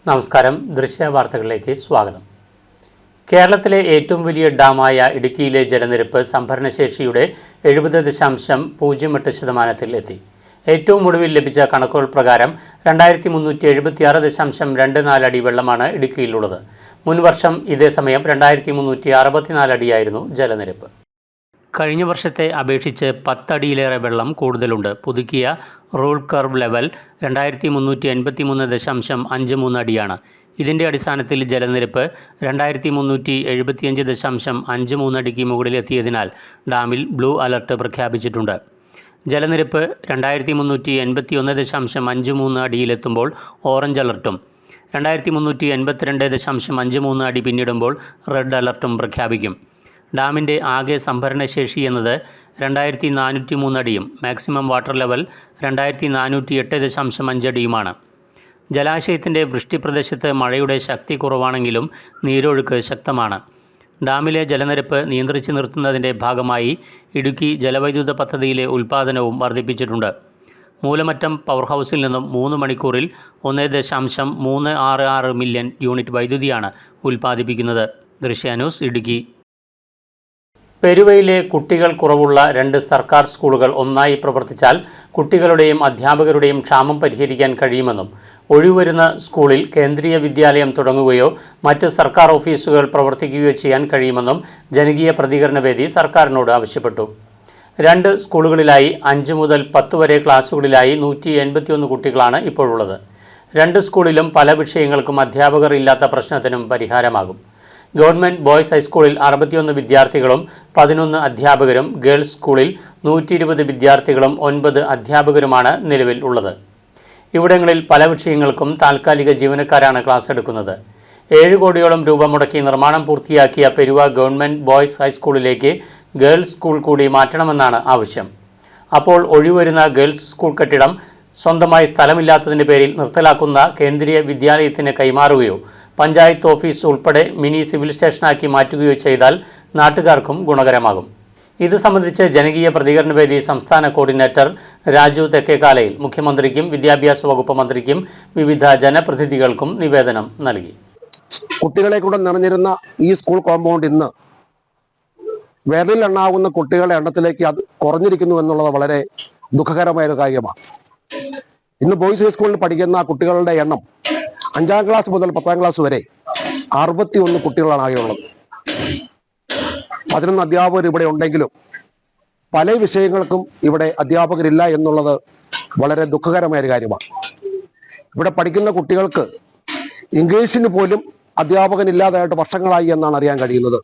നമസ്കാരം. ദൃശ്യവാർത്തകളിലേക്ക് സ്വാഗതം. കേരളത്തിലെ ഏറ്റവും വലിയ ഡാമായ ഇടുക്കിയിലെ ജലനിരപ്പ് സംഭരണശേഷിയുടെ 70.08% എത്തി. ഏറ്റവും ഒടുവിൽ ലഭിച്ച കണക്കുകൾ പ്രകാരം 2376.24 അടി വെള്ളമാണ് ഇടുക്കിയിലുള്ളത്. മുൻവർഷം ഇതേ സമയം 2364 അടിയായിരുന്നു ജലനിരപ്പ്. കഴിഞ്ഞ വർഷത്തെ അപേക്ഷിച്ച് 10 അടിയിലേറെ വെള്ളം കൂടുതലുണ്ട്. പുതുക്കിയ റൂൾ കർവ് ലെവൽ 2383.53 അടിയാണ്. ഇതിൻ്റെ അടിസ്ഥാനത്തിൽ ജലനിരപ്പ് 2375.53 അടിക്ക് മുകളിലെത്തിയതിനാൽ ഡാമിൽ ബ്ലൂ അലർട്ട് പ്രഖ്യാപിച്ചിട്ടുണ്ട്. ജലനിരപ്പ് 2381.53 അടിയിലെത്തുമ്പോൾ ഓറഞ്ച് അലർട്ടും 2382.53 അടി പിന്നിടുമ്പോൾ റെഡ് അലർട്ടും പ്രഖ്യാപിക്കും. ഡാമിൻ്റെ ആകെ സംഭരണശേഷി എന്നത് 2403 അടിയും മാക്സിമം വാട്ടർ ലെവൽ 2408.5 അടിയുമാണ്. ജലാശയത്തിൻ്റെ വൃഷ്ടിപ്രദേശത്ത് മഴയുടെ ശക്തി കുറവാണെങ്കിലും നീരൊഴുക്ക് ശക്തമാണ്. ഡാമിലെ ജലനിരപ്പ് നിയന്ത്രിച്ചു നിർത്തുന്നതിൻ്റെ ഭാഗമായി ഇടുക്കി ജലവൈദ്യുത പദ്ധതിയിലെ ഉൽപ്പാദനവും വർദ്ധിപ്പിച്ചിട്ടുണ്ട്. മൂലമറ്റം പവർ ഹൗസിൽ നിന്നും 3 മണിക്കൂറിൽ 1.366 മില്യൺ യൂണിറ്റ് വൈദ്യുതിയാണ് ഉൽപ്പാദിപ്പിക്കുന്നത്. ദൃശ്യ ന്യൂസ്, ഇടുക്കി. പെരുവയിലെ കുട്ടികൾ കുറവുള്ള 2 സർക്കാർ സ്കൂളുകൾ ഒന്നായി പ്രവർത്തിച്ചാൽ കുട്ടികളുടെയും അധ്യാപകരുടെയും ക്ഷാമം പരിഹരിക്കാൻ കഴിയുമെന്നും ഒഴിവരുന്ന സ്കൂളിൽ കേന്ദ്രീയ വിദ്യാലയം തുടങ്ങുകയോ മറ്റ് സർക്കാർ ഓഫീസുകൾ പ്രവർത്തിക്കുകയോ ചെയ്യാൻ കഴിയുമെന്നും ജനകീയ പ്രതികരണ വേദി സർക്കാരിനോട് ആവശ്യപ്പെട്ടു. 2 സ്കൂളുകളിലായി 5 മുതൽ 10 വരെ ക്ലാസുകളിലായി 181 കുട്ടികളാണ് ഇപ്പോഴുള്ളത്. 2 സ്കൂളിലും പല വിഷയങ്ങൾക്കും അധ്യാപകർ ഇല്ലാത്ത പ്രശ്നത്തിനും പരിഹാരമാകും. ഗവൺമെൻറ് ബോയ്സ് ഹൈസ്കൂളിൽ 61 വിദ്യാർത്ഥികളും 11 അധ്യാപകരും, ഗേൾസ് സ്കൂളിൽ 120 വിദ്യാർത്ഥികളും 9 അധ്യാപകരുമാണ് നിലവിൽ ഉള്ളത്. ഇവിടങ്ങളിൽ പല വിഷയങ്ങൾക്കും താൽക്കാലിക ജീവനക്കാരാണ് ക്ലാസ് എടുക്കുന്നത്. 7 കോടിയോളം രൂപ മുടക്കി നിർമ്മാണം പൂർത്തിയാക്കിയ പെരുവ ഗവൺമെൻറ് ബോയ്സ് ഹൈസ്കൂളിലേക്ക് ഗേൾസ് സ്കൂൾ കൂടി മാറ്റണമെന്നാണ് ആവശ്യം. അപ്പോൾ ഒഴിവരുന്ന ഗേൾസ് സ്കൂൾ കെട്ടിടം സ്വന്തമായി സ്ഥലമില്ലാത്തതിൻ്റെ പേരിൽ നിർത്തലാക്കുന്ന കേന്ദ്രീയ വിദ്യാലയത്തിന് കൈമാറുകയോ പഞ്ചായത്ത് ഓഫീസ് ഉൾപ്പെടെ മിനി സിവിൽ സ്റ്റേഷനാക്കി മാറ്റുകയോ ചെയ്താൽ നാട്ടുകാർക്കും ഗുണകരമാകും. ഇത് സംബന്ധിച്ച് ജനകീയ പ്രതികരണ വേദി സംസ്ഥാന കോർഡിനേറ്റർ രാജു തെക്കേക്കാലയിൽ മുഖ്യമന്ത്രിക്കും വിദ്യാഭ്യാസ വകുപ്പ് മന്ത്രിക്കും വിവിധ ജനപ്രതിനിധികൾക്കും നിവേദനം നൽകി. കുട്ടികളെ കൂടെ നിറഞ്ഞിരുന്ന ഈ സ്കൂൾ കോമ്പൗണ്ട് ഇന്ന് വിരലിലെണ്ണാവുന്ന കുട്ടികളുടെ എണ്ണത്തിലേക്ക് അത് കുറഞ്ഞിരിക്കുന്നു എന്നുള്ളത് വളരെ ദുഃഖകരമായ ഒരു കാര്യമാണ്. ഇന്ന് ബോയ്സ് ഹൈസ്കൂളിൽ പഠിക്കുന്ന കുട്ടികളുടെ എണ്ണം 5ാം ക്ലാസ് മുതൽ 10ാം ക്ലാസ് വരെ 61 കുട്ടികളാണ് ആകെയുള്ളത്. 11 അധ്യാപകർ ഇവിടെ ഉണ്ടെങ്കിലും പല വിഷയങ്ങൾക്കും ഇവിടെ അധ്യാപകരില്ല എന്നുള്ളത് വളരെ ദുഃഖകരമായ ഒരു കാര്യമാണ്. ഇവിടെ പഠിക്കുന്ന കുട്ടികൾക്ക് ഇംഗ്ലീഷിന് പോലും അധ്യാപകനില്ലാതായിട്ട് വർഷങ്ങളായി എന്നാണ് അറിയാൻ കഴിയുന്നത്.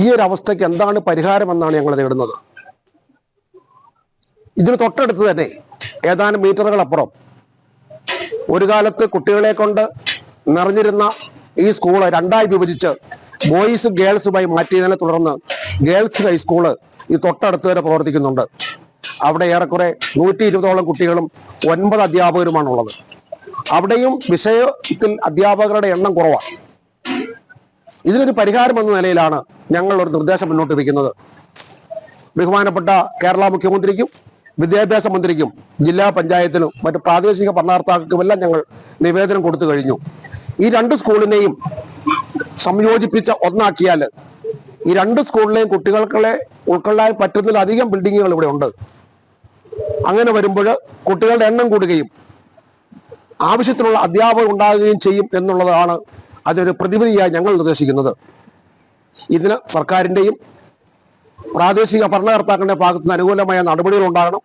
ഈ ഒരു അവസ്ഥയ്ക്ക് എന്താണ് പരിഹാരമെന്നാണ് ഞങ്ങൾ തേടുന്നത്. ഇതിന് തൊട്ടടുത്ത് തന്നെ ഏതാനും മീറ്ററുകളപ്പുറം ഒരു കാലത്ത് കുട്ടികളെ കൊണ്ട് നിറഞ്ഞിരുന്ന ഈ സ്കൂള് 2ആയി വിഭജിച്ച് ബോയ്സ് ഗേൾസുമായി മാറ്റിയതിനെ തുടർന്ന് ഗേൾസ് ഹൈസ്കൂള് ഈ തൊട്ടടുത്ത് വരെ പ്രവർത്തിക്കുന്നുണ്ട്. അവിടെ ഏറെക്കുറെ 120ഓളം കുട്ടികളും 9 അധ്യാപകരുമാണുള്ളത്. അവിടെയും വിഷയത്തിൽ അധ്യാപകരുടെ എണ്ണം കുറവാണ്. ഇതിനൊരു പരിഹാരം എന്ന നിലയിലാണ് ഞങ്ങൾ ഒരു നിർദ്ദേശം മുന്നോട്ട് വയ്ക്കുന്നത്. ബഹുമാനപ്പെട്ട കേരള മുഖ്യമന്ത്രിക്കും വിദ്യാഭ്യാസ മന്ത്രിക്കും ജില്ലാ പഞ്ചായത്തിനും മറ്റ് പ്രാദേശിക ഭരണകർത്താക്കൾക്കുമെല്ലാം ഞങ്ങൾ നിവേദനം കൊടുത്തു കഴിഞ്ഞു. ഈ 2 സ്കൂളിനെയും സംയോജിപ്പിച്ച ഒന്നാക്കിയാൽ ഈ 2 സ്കൂളിലെയും കുട്ടികളെ ഉൾക്കൊള്ളാൻ പറ്റുന്നതിലധികം ബിൽഡിങ്ങുകൾ ഇവിടെ ഉണ്ട്. അങ്ങനെ വരുമ്പോൾ കുട്ടികളുടെ എണ്ണം കൂടുകയും ആവശ്യത്തിനുള്ള അധ്യാപകർ ഉണ്ടാകുകയും ചെയ്യും എന്നുള്ളതാണ് അതൊരു പ്രതിവിധിയായി ഞങ്ങൾ നിർദ്ദേശിക്കുന്നത്. ഇതിന് സർക്കാരിൻ്റെയും പ്രാദേശിക ഭരണകർത്താക്കളുടെ ഭാഗത്തുനിന്ന് അനുകൂലമായ നടപടികൾ ഉണ്ടാകണം.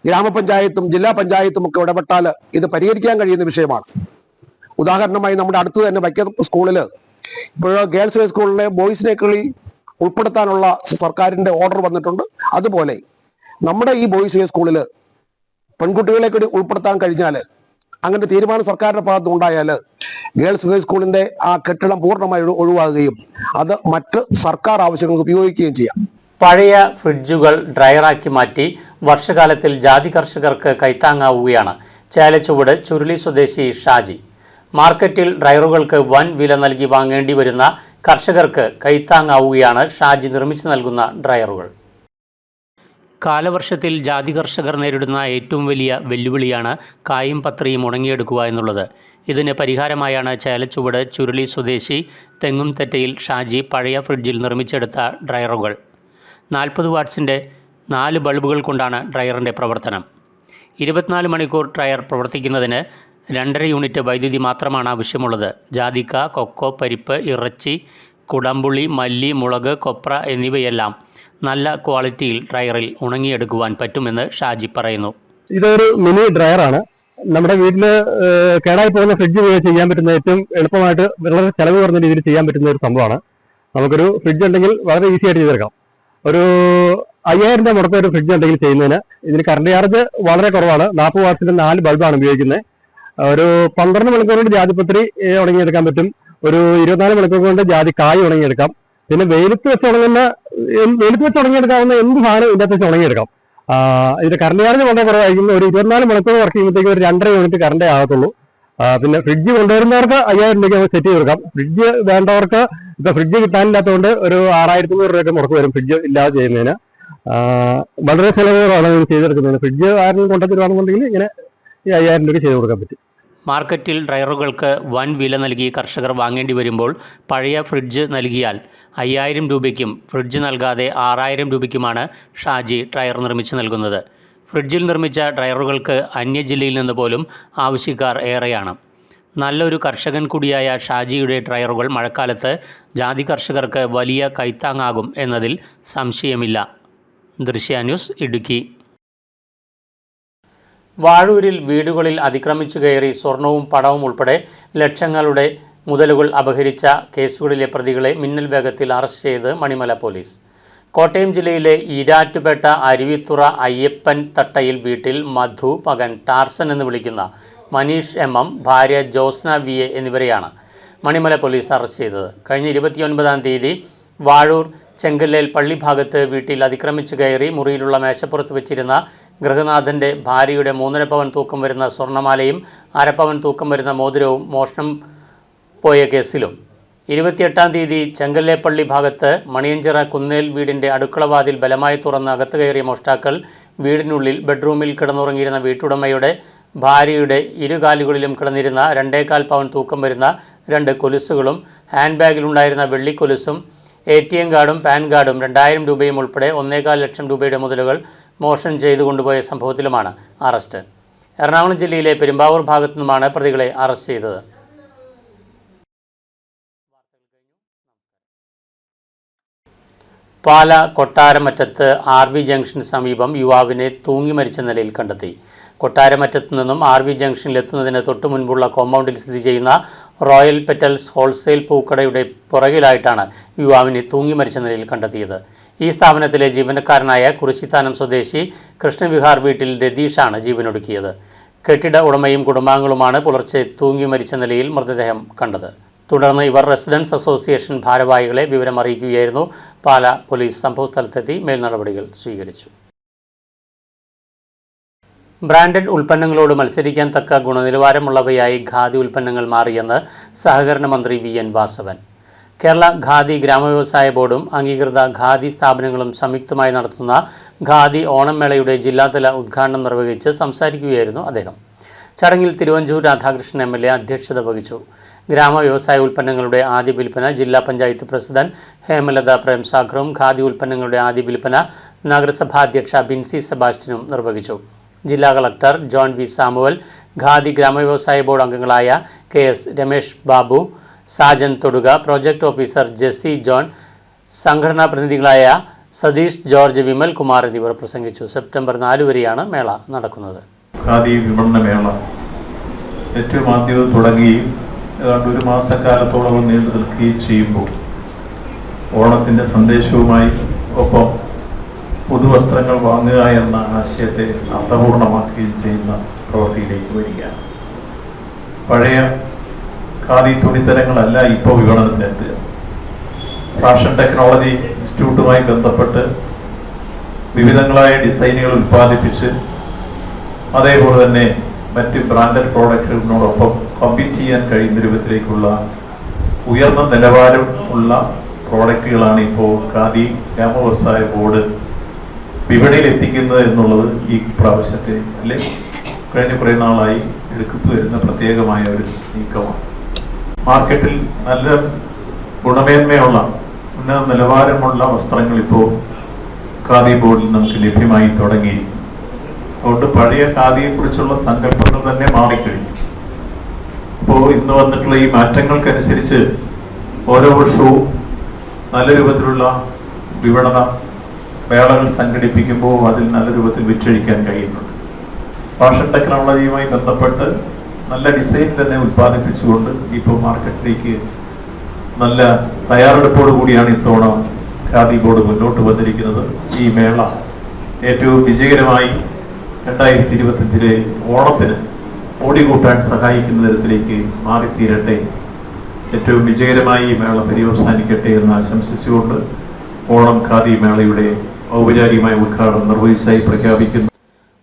ഗ്രാമപഞ്ചായത്തും ജില്ലാ പഞ്ചായത്തും ഒക്കെ ഇടപെട്ടാൽ ഇത് പരിഹരിക്കാൻ കഴിയുന്ന വിഷയമാണ്. ഉദാഹരണമായി നമ്മുടെ അടുത്ത് തന്നെ വൈക്കം സ്കൂളിൽ ഇപ്പോൾ ഗേൾസ് ഹൈസ്കൂളിലെ ബോയ്സിനേക്കളി ഉൾപ്പെടുത്താനുള്ള സർക്കാരിൻ്റെ ഓർഡർ വന്നിട്ടുണ്ട്. അതുപോലെ നമ്മുടെ ഈ ബോയ്സ് ഹൈസ്കൂളിൽ പെൺകുട്ടികളെ കൂടി ഉൾപ്പെടുത്താൻ കഴിഞ്ഞാൽ, അങ്ങനെ തീരുമാനം സർക്കാരിൻ്റെ ഭാഗത്ത് ഉണ്ടായാൽ ഗേൾസ് ഹൈസ്കൂളിൻ്റെ ആ കെട്ടിടം പൂർണ്ണമായി ഒഴിവാകുകയും അത് മറ്റ് സർക്കാർ ആവശ്യങ്ങൾക്ക് ഉപയോഗിക്കുകയും ചെയ്യാം. പഴയ ഫ്രിഡ്ജുകൾ ഡ്രയറാക്കി മാറ്റി വർഷകാലത്തിൽ ജാതി കർഷകർക്ക് കൈത്താങ്ങാവുകയാണ് ചേലച്ചുവട് ചുരുളി സ്വദേശി ഷാജി. മാർക്കറ്റിൽ ഡ്രയറുകൾക്ക് വൻ വില നൽകി വാങ്ങേണ്ടി വരുന്ന കർഷകർക്ക് കൈത്താങ്ങാവുകയാണ് ഷാജി നിർമ്മിച്ചു നൽകുന്ന ഡ്രയറുകൾ. കാലവർഷത്തിൽ ജാതി കർഷകർ നേരിടുന്ന ഏറ്റവും വലിയ വെല്ലുവിളിയാണ് കായും പത്രയും ഉണങ്ങിയെടുക്കുക എന്നുള്ളത്. ഇതിന് പരിഹാരമായാണ് ചേലച്ചുവട് ചുരുളി സ്വദേശി തെങ്ങുംതെറ്റയിൽ ഷാജി പഴയ ഫ്രിഡ്ജിൽ നിർമ്മിച്ചെടുത്ത ഡ്രയറുകൾ. 40 വാട്ട്സിൻ്റെ 4 ബൾബുകൾ കൊണ്ടാണ് ഡ്രയറിൻ്റെ പ്രവർത്തനം. 24 മണിക്കൂർ ഡ്രയർ പ്രവർത്തിക്കുന്നതിന് 2.5 യൂണിറ്റ് വൈദ്യുതി മാത്രമാണ് ആവശ്യമുള്ളത്. ജാതിക്ക, കൊക്കോ, പരിപ്പ്, ഇറച്ചി, കുടംപുളി, മല്ലി, മുളക്, കൊപ്ര എന്നിവയെല്ലാം നല്ല ക്വാളിറ്റിയിൽ ഡ്രയറിൽ ഉണങ്ങിയെടുക്കുവാൻ പറ്റുമെന്ന് ഷാജി പറയുന്നു. ഇതൊരു മിനി ഡ്രയറാണ്. നമ്മുടെ വീട്ടിൽ കേടായി പോകുന്ന ഫ്രിഡ്ജ് ചെയ്യാൻ പറ്റുന്ന ഏറ്റവും എളുപ്പമായിട്ട് വളരെ ചെലവ് കുറഞ്ഞ രീതിയിൽ ചെയ്യാൻ പറ്റുന്ന ഒരു സംഭവമാണ്. നമുക്കൊരു ഫ്രിഡ്ജ് ഉണ്ടെങ്കിൽ വളരെ ഈസി ആയിട്ട് ചെയ്തെടുക്കാം. ഒരു 5000 രൂപ മുടക്കം ഒരു ഫ്രിഡ്ജ് ഉണ്ടെങ്കിൽ ചെയ്യുന്നതിന് ഇതിന് കറണ്ട് ചാർജ് വളരെ കുറവാണ്. 40 വാട്ട്സിന്റെ 4 ബൾബാണ് ഉപയോഗിക്കുന്നത്. ഒരു 12 മണിക്കൂർ കൊണ്ട് ജാതിപത്രി ഉണങ്ങിയെടുക്കാൻ പറ്റും. ഒരു 24 മണിക്കൂർ കൊണ്ട് ജാതി കായ് ഉണങ്ങിയെടുക്കാം. പിന്നെ വെയിലത്ത് വെച്ച് ഉണങ്ങിയെടുക്കാവുന്ന എന്ത് സാധനം ഇതിനകത്ത് വെച്ച് ഉണങ്ങിയെടുക്കാം. ഇതിന്റെ കറണ്ട് ചാർജ് വളരെ കുറവായിരിക്കും. ഒരു 24 മണിക്കൂർ വർക്ക് ചെയ്യുമ്പോഴത്തേക്ക് ഒരു 2.5 യൂണിറ്റ് കറണ്ടേ ആകത്തുള്ളൂ. പിന്നെ ഫ്രിഡ്ജ് കൊണ്ടുവരുന്നവർക്ക് 5000 രൂപയ്ക്ക് നമുക്ക് സെറ്റ് ചെയ്ത് കൊടുക്കാം. ഫ്രിഡ്ജ് വേണ്ടവർക്ക് ഇപ്പൊ ഫ്രിഡ്ജ് കിട്ടാനില്ലാത്തതുകൊണ്ട് ഒരു 6500 രൂപയൊക്കെ മുടക്ക് വരും ഫ്രിഡ്ജ് ഇല്ലാതെ ചെയ്യുന്നതിന്. വളരെ ചിലവുകളാണ് ഇത് ചെയ്തെടുക്കുന്നത്. ഫ്രിഡ്ജ് ആരെങ്കിലും കൊണ്ടുവരുവാണെന്നുണ്ടെങ്കിൽ ഇങ്ങനെ ഈ 5000 രൂപയ്ക്ക് ചെയ്ത് കൊടുക്കാൻ പറ്റും. മാർക്കറ്റിൽ ഡ്രയറുകൾക്ക് വൻ വില നൽകി കർഷകർ വാങ്ങേണ്ടി വരുമ്പോൾ പഴയ ഫ്രിഡ്ജ് നൽകിയാൽ 5000 രൂപയ്ക്കും ഫ്രിഡ്ജ് നൽകാതെ 6000 രൂപയ്ക്കുമാണ് ഷാജി ഡ്രയർ നിർമ്മിച്ച് നൽകുന്നത്. ഫ്രിഡ്ജിൽ നിർമ്മിച്ച ഡ്രയറുകൾക്ക് അന്യജില്ലയിൽ നിന്ന് പോലും ആവശ്യക്കാർ ഏറെയാണ്. നല്ലൊരു കർഷകൻ കൂടിയായ ഷാജിയുടെ ഡ്രയറുകൾ മഴക്കാലത്ത് ജാതി കർഷകർക്ക് വലിയ കൈത്താങ്ങാകും എന്നതിൽ സംശയമില്ല. ദൃശ്യ ന്യൂസ്, ഇടുക്കി. വാഴൂരിൽ വീടുകളിൽ അതിക്രമിച്ചു കയറി സ്വർണവും പണവും ഉൾപ്പെടെ ലക്ഷങ്ങളുടെ മുതലുകൾ അപഹരിച്ച കേസുകളിലെ പ്രതികളെ മിന്നൽ വേഗത്തിൽ അറസ്റ്റ് ചെയ്ത് മണിമല പോലീസ്. കോട്ടയം ജില്ലയിലെ ഈരാറ്റുപേട്ട അരുവിത്തുറ അയ്യപ്പൻ തട്ടയിൽ വീട്ടിൽ മധു, മകൻ ടാർസൻ എന്ന് വിളിക്കുന്ന മനീഷ് MM, ഭാര്യ ജോസ്ന VA എന്നിവരെയാണ് മണിമല പോലീസ് അറസ്റ്റ് ചെയ്തത്. കഴിഞ്ഞ 29-ാം തീയതി വാഴൂർ ചെങ്കല്ലേൽ പള്ളി ഭാഗത്ത് വീട്ടിൽ അതിക്രമിച്ചു കയറി മുറിയിലുള്ള മേശപ്പുറത്ത് വെച്ചിരുന്ന ഗൃഹനാഥൻ്റെ ഭാര്യയുടെ 3.5 പവൻ തൂക്കം വരുന്ന സ്വർണ്ണമാലയും 1/2 പവൻ തൂക്കം വരുന്ന മോതിരവും മോഷണം പോയ കേസിലും 28-ാം തീയതി ചെങ്കല്ലേപ്പള്ളി ഭാഗത്ത് മണിയഞ്ചിറ കുന്നേൽ വീടിൻ്റെ അടുക്കളവാതിൽ ബലമായി തുറന്ന് അകത്ത് കയറിയ മോഷ്ടാക്കൾ വീടിനുള്ളിൽ ബെഡ്റൂമിൽ കിടന്നുറങ്ങിയിരുന്ന വീട്ടുടമയുടെ ഭാര്യയുടെ ഇരുകാലുകളിലും കിടന്നിരുന്ന 2.25 പവൻ തൂക്കം വരുന്ന 2 കൊലുസുകളും ഹാൻഡ് ബാഗിലുണ്ടായിരുന്ന വെള്ളിക്കൊലുസും ATM കാർഡും പാൻ കാർഡും 2000 രൂപയും ഉൾപ്പെടെ 1.25 ലക്ഷം രൂപയുടെ മുതലുകൾ മോഷണം ചെയ്തു കൊണ്ടുപോയ സംഭവത്തിലുമാണ് അറസ്റ്റ്. എറണാകുളം ജില്ലയിലെ പെരുമ്പാവൂർ ഭാഗത്തു നിന്നുമാണ് പ്രതികളെ അറസ്റ്റ് ചെയ്തത്. പാല കൊട്ടാരമറ്റത്ത് RV ജംഗ്ഷന് സമീപം യുവാവിനെ തൂങ്ങി മരിച്ച നിലയിൽ കണ്ടെത്തി. കൊട്ടാരമറ്റത്തു നിന്നും RV ജംഗ്ഷനിലെത്തുന്നതിന് തൊട്ടു മുൻപുള്ള കോമ്പൗണ്ടിൽ സ്ഥിതി ചെയ്യുന്ന റോയൽ പെറ്റൽസ് ഹോൾസെയിൽ പൂക്കടയുടെ പുറകിലായിട്ടാണ് യുവാവിനെ തൂങ്ങി മരിച്ച നിലയിൽ കണ്ടെത്തിയത്. ഈ സ്ഥാപനത്തിലെ ജീവനക്കാരനായ കുറിശിത്താനം സ്വദേശി കൃഷ്ണവിഹാർ വീട്ടിൽ രതീഷാണ് ജീവനൊടുക്കിയത്. കെട്ടിട ഉടമയും കുടുംബാംഗങ്ങളുമാണ് പുലർച്ചെ തൂങ്ങി മരിച്ച നിലയിൽ മൃതദേഹം കണ്ടത്. തുടർന്ന് ഇവർ റെസിഡൻസ് അസോസിയേഷൻ ഭാരവാഹികളെ വിവരം അറിയിക്കുകയായിരുന്നു. പാല പോലീസ് സംഭവസ്ഥലത്തെത്തി മേൽനടപടികൾ സ്വീകരിച്ചു. ബ്രാൻഡഡ് ഉൽപ്പന്നങ്ങളോട് മത്സരിക്കാൻ തക്ക ഗുണനിലവാരമുള്ളവയായി ഖാദി ഉൽപ്പന്നങ്ങൾ മാറിയെന്ന് സഹകരണ മന്ത്രി VN വാസവൻ. കേരള ഖാദി ഗ്രാമവ്യവസായ ബോർഡും അംഗീകൃത ഖാദി സ്ഥാപനങ്ങളും സംയുക്തമായി നടത്തുന്ന ഖാദി ഓണം മേളയുടെ ജില്ലാതല ഉദ്ഘാടനം നിർവഹിച്ച് സംസാരിക്കുകയായിരുന്നു അദ്ദേഹം. ചടങ്ങിൽ തിരുവഞ്ചൂർ രാധാകൃഷ്ണൻ MLA അധ്യക്ഷത വഹിച്ചു. ഗ്രാമവ്യവസായ ഉൽപ്പന്നങ്ങളുടെ ആദ്യ വിൽപ്പന ജില്ലാ പഞ്ചായത്ത് പ്രസിഡന്റ് ഹേമലത പ്രേംസാഗറും ഖാദി ഉൽപ്പന്നങ്ങളുടെ ആദ്യ വിൽപ്പന നഗരസഭാ അധ്യക്ഷ ബിൻസി സെബാസ്റ്റ്യനും നിർവഹിച്ചു. ജില്ലാ collector John V Samuel, khadi ഗ്രാമവ്യവസായ ബോർഡ് അംഗങ്ങളായ KS Ramesh Babu, Sajan Thoduka, project officer Jessy John, സംഘടനാ പ്രതിനിധികളായ സതീഷ് ജോർജ്, വിമൽ കുമാർ എന്നിവർ പ്രസംഗിച്ചു. സെപ്റ്റംബർ 4 വരെയാണ് മേള നടക്കുന്നത്. ഖാദി വിപണന മേള ഏറ്റവും ആദ്യം തുടങ്ങുകയും ഏതാണ്ട് 1 മാസക്കാലത്തോളം നീണ്ടു നിൽക്കുകയും ചെയ്യുമ്പോൾ ഓണത്തിൻ്റെ സന്ദേശവുമായി ഒപ്പം പുതുവസ്ത്രങ്ങൾ വാങ്ങുക എന്ന ആശയത്തെ അർത്ഥപൂർണമാക്കുകയും ചെയ്യുന്ന പ്രവൃത്തിയിലേക്ക് വരികയാണ്. പഴയ ഖാദി തുണിത്തരങ്ങളല്ല ഇപ്പോൾ വിപണനത്തിനെത്തുക. ഫാഷൻ ടെക്നോളജി ഇൻസ്റ്റിറ്റ്യൂട്ടുമായി ബന്ധപ്പെട്ട് വിവിധങ്ങളായ ഡിസൈനുകൾ ഉൽപ്പാദിപ്പിച്ച് അതേപോലെ തന്നെ മറ്റ് ബ്രാൻഡഡ് പ്രോഡക്റ്റുകളോടൊപ്പം കമ്പീറ്റ് ചെയ്യാൻ കഴിയുന്ന രൂപത്തിലേക്കുള്ള ഉയർന്ന നിലവാരം ഉള്ള പ്രോഡക്റ്റുകളാണ് ഇപ്പോൾ ഖാദി ഗ്രാമവ്യവസായ ബോർഡ് വിപണിയിൽ എത്തിക്കുന്നത് എന്നുള്ളത് ഈ പ്രാവശ്യത്തെ അല്ലെ കഴിഞ്ഞ കുറേ നാളായി എടുക്കപ്പ് വരുന്ന പ്രത്യേകമായ ഒരു നീക്കമാണ്. മാർക്കറ്റിൽ നല്ല ഗുണമേന്മയുള്ള ഉന്നത നിലവാരമുള്ള വസ്ത്രങ്ങൾ ഇപ്പോൾ ഖാദി ബോർഡിൽ നമുക്ക് ലഭ്യമായി തുടങ്ങിയിരിക്കും. അതുകൊണ്ട് പഴയ ഖാദിയെക്കുറിച്ചുള്ള സങ്കല്പങ്ങൾ തന്നെ മാറിക്കഴിഞ്ഞു. ഇപ്പോൾ ഇന്ന് വന്നിട്ടുള്ള ഈ മാറ്റങ്ങൾക്കനുസരിച്ച് ഓരോ വർഷവും നല്ല രൂപത്തിലുള്ള വിപണന മേളകൾ സംഘടിപ്പിക്കുമ്പോൾ അതിൽ നല്ല രൂപത്തിൽ വിറ്റഴിക്കാൻ കഴിയുന്നുണ്ട്. ഫാഷൻ ടെക്നോളജിയുമായി ബന്ധപ്പെട്ട് നല്ല ഡിസൈൻ തന്നെ ഉത്പാദിപ്പിച്ചുകൊണ്ട് ഇപ്പോൾ മാർക്കറ്റിലേക്ക് നല്ല തയ്യാറെടുപ്പോടു കൂടിയാണ് ഇത്തവണ ഖാദി ബോർഡ് മുന്നോട്ട് വന്നിരിക്കുന്നത്. ഈ മേള ഏറ്റവും വിജയകരമായി 2025 ഓണത്തിന് ഓടിക്കൂട്ടാൻ സഹായിക്കുന്ന തരത്തിലേക്ക് മാറിത്തീരട്ടെ. ഏറ്റവും വിജയകരമായി ഈ മേള പര്യവസാനിക്കട്ടെ എന്ന് ആശംസിച്ചുകൊണ്ട് ഓണം ഖാദി മേളയുടെ ഔപചാരികമായ ഉദ്ഘാടനം നിർവഹിച്ചായി പ്രഖ്യാപിക്കുന്നു.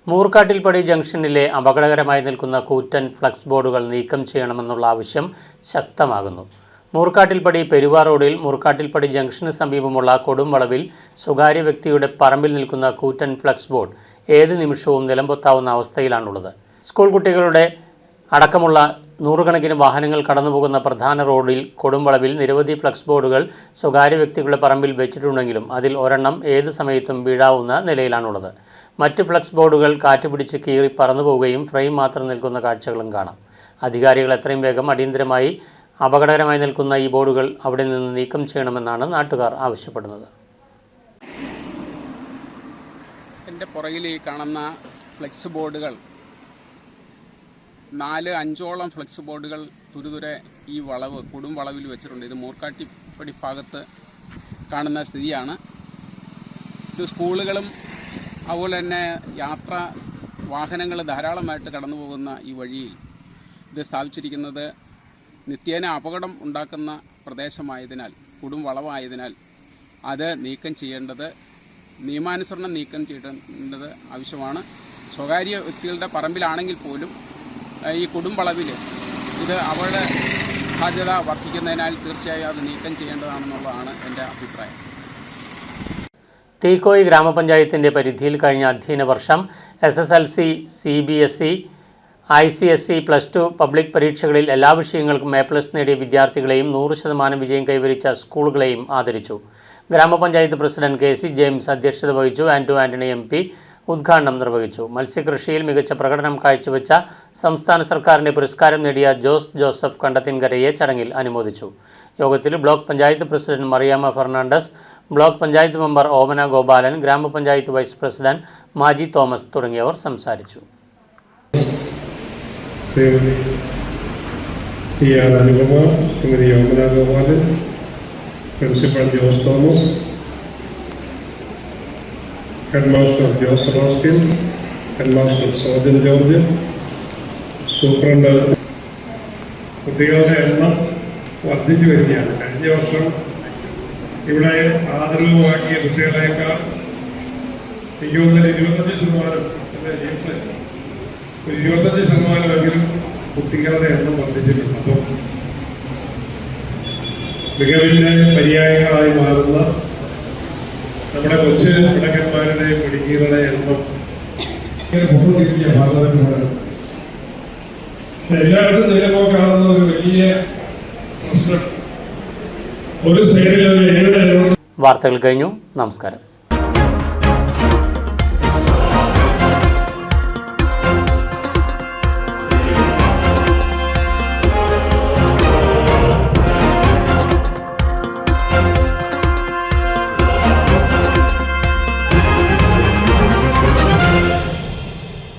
മൂർക്കാട്ടിൽപ്പടി ജംഗ്ഷനിലെ അപകടകരമായി നിൽക്കുന്ന കൂറ്റൻ ഫ്ലക്സ് ബോർഡുകൾ നീക്കം ചെയ്യണമെന്നുള്ള ആവശ്യം ശക്തമാകുന്നു. മൂർക്കാട്ടിൽപ്പടി പെരുവാ റോഡിൽ മൂർക്കാട്ടിൽപ്പടി ജംഗ്ഷന് സമീപമുള്ള കൊടുംവളവിൽ സ്വകാര്യ വ്യക്തിയുടെ പറമ്പിൽ നിൽക്കുന്ന കൂറ്റൻ ഫ്ലക്സ് ബോർഡ് ഏത് നിമിഷവും നിലംപൊത്താവുന്ന അവസ്ഥയിലാണുള്ളത്. സ്കൂൾ കുട്ടികളുടെ അടക്കമുള്ള നൂറുകണക്കിന് വാഹനങ്ങൾ കടന്നുപോകുന്ന പ്രധാന റോഡിൽ കൊടുംവളവിൽ നിരവധി ഫ്ലക്സ് ബോർഡുകൾ സ്വകാര്യ വ്യക്തികളുടെ പറമ്പിൽ വെച്ചിട്ടുണ്ടെങ്കിലും അതിൽ ഒരെണ്ണം ഏത് സമയത്തും വീഴാവുന്ന നിലയിലാണുള്ളത്. മറ്റ് ഫ്ലക്സ് ബോർഡുകൾ കാറ്റുപിടിച്ച് കീറി പറന്നു പോവുകയും ഫ്രെയിം മാത്രം നിൽക്കുന്ന കാഴ്ചകളും കാണാം. അധികാരികൾ എത്രയും വേഗം അടിയന്തരമായി അപകടകരമായി നിൽക്കുന്ന ഈ ബോർഡുകൾ അവിടെ നിന്ന് നീക്കം ചെയ്യണമെന്നാണ് നാട്ടുകാർ ആവശ്യപ്പെടുന്നത്. എൻ്റെ പുറകിൽ ഈ കാണുന്ന ഫ്ലെക്സ് ബോർഡുകൾ 4-5ഓളം ഫ്ലെക്സ് ബോർഡുകൾ തുരുതുരെ ഈ കൊടും വളവിൽ വെച്ചിട്ടുണ്ട്. ഇത് മൂർക്കാട്ടിപ്പടി ഭാഗത്ത് കാണുന്ന സ്ഥിതിയാണ്. ഇത് സ്കൂളുകളും അതുപോലെ തന്നെ വാഹനങ്ങൾ ധാരാളമായിട്ട് കടന്നു പോകുന്ന ഈ വഴിയിൽ ഇത് സ്ഥാപിച്ചിരിക്കുന്നത് നിത്യേന അപകടം ഉണ്ടാക്കുന്ന പ്രദേശമായതിനാൽ, കൊടും വളവായതിനാൽ അത് നീക്കം ചെയ്യേണ്ടത്, നിയമാനുസരണം നീക്കം ചെയ്യേണ്ടത് ആവശ്യമാണ്. സ്വകാര്യ വ്യക്തികളുടെ പറമ്പിലാണെങ്കിൽ പോലും ഈ കൊടും വളവിൽ ഇത് അവരുടെ സാധ്യത വർദ്ധിക്കുന്നതിനാൽ തീർച്ചയായും അത് നീക്കം ചെയ്യേണ്ടതാണെന്നുള്ളതാണ് എൻ്റെ അഭിപ്രായം. തീക്കോയി ഗ്രാമപഞ്ചായത്തിൻ്റെ പരിധിയിൽ കഴിഞ്ഞ അധ്യയന വർഷം SSLC, CBSE, ICSE, +2 പബ്ലിക് പരീക്ഷകളിൽ എല്ലാ വിഷയങ്ങൾക്കും A+ നേടിയ വിദ്യാർത്ഥികളെയും 100% വിജയം കൈവരിച്ച സ്കൂളുകളെയും ആദരിച്ചു. ഗ്രാമപഞ്ചായത്ത് പ്രസിഡന്റ് KC ജെയിംസ് അധ്യക്ഷത വഹിച്ചു. ആന്റണി MP ഉദ്ഘാടനം നിർവഹിച്ചു. മത്സ്യകൃഷിയിൽ മികച്ച പ്രകടനം കാഴ്ചവെച്ച സംസ്ഥാന സർക്കാരിൻ്റെ പുരസ്കാരം നേടിയ ജോസഫ് കണ്ടത്തിൻകരയെ ചടങ്ങിൽ അനുമോദിച്ചു. യോഗത്തിൽ block panchayat president Mariamma Fernandez, block panchayat member Omana Gopalan, ഗ്രാമപഞ്ചായത്ത് വൈസ് പ്രസിഡന്റ് മാജി തോമസ് തുടങ്ങിയവർ സംസാരിച്ചു. Principal Jose Thomas, headmaster Jose Sebastian, headmaster Sojan George, superintendent. കുട്ടികളുടെ എണ്ണം വർദ്ധിച്ചു വരികയാണ്. കഴിഞ്ഞ വർഷം ഇവിടെ ആദരവ് വാങ്ങിയ കുട്ടികളെക്കാൾ 25%, കുട്ടികളുടെ എണ്ണം വർദ്ധിച്ചിട്ടുണ്ട്. അപ്പം മികവിൻ്റെ പര്യായങ്ങളായി മാറുന്ന നമ്മുടെ കൊച്ചു മിടുക്കന്മാരുടെ മിടുക്കികളുടെ എണ്ണം എല്ലായിടത്തും നിലപോക്കാവുന്ന ഒരു വലിയ പ്രശ്നം. ഒരു സൈഡിൽ വാർത്തകൾ കഴിഞ്ഞു. നമസ്കാരം.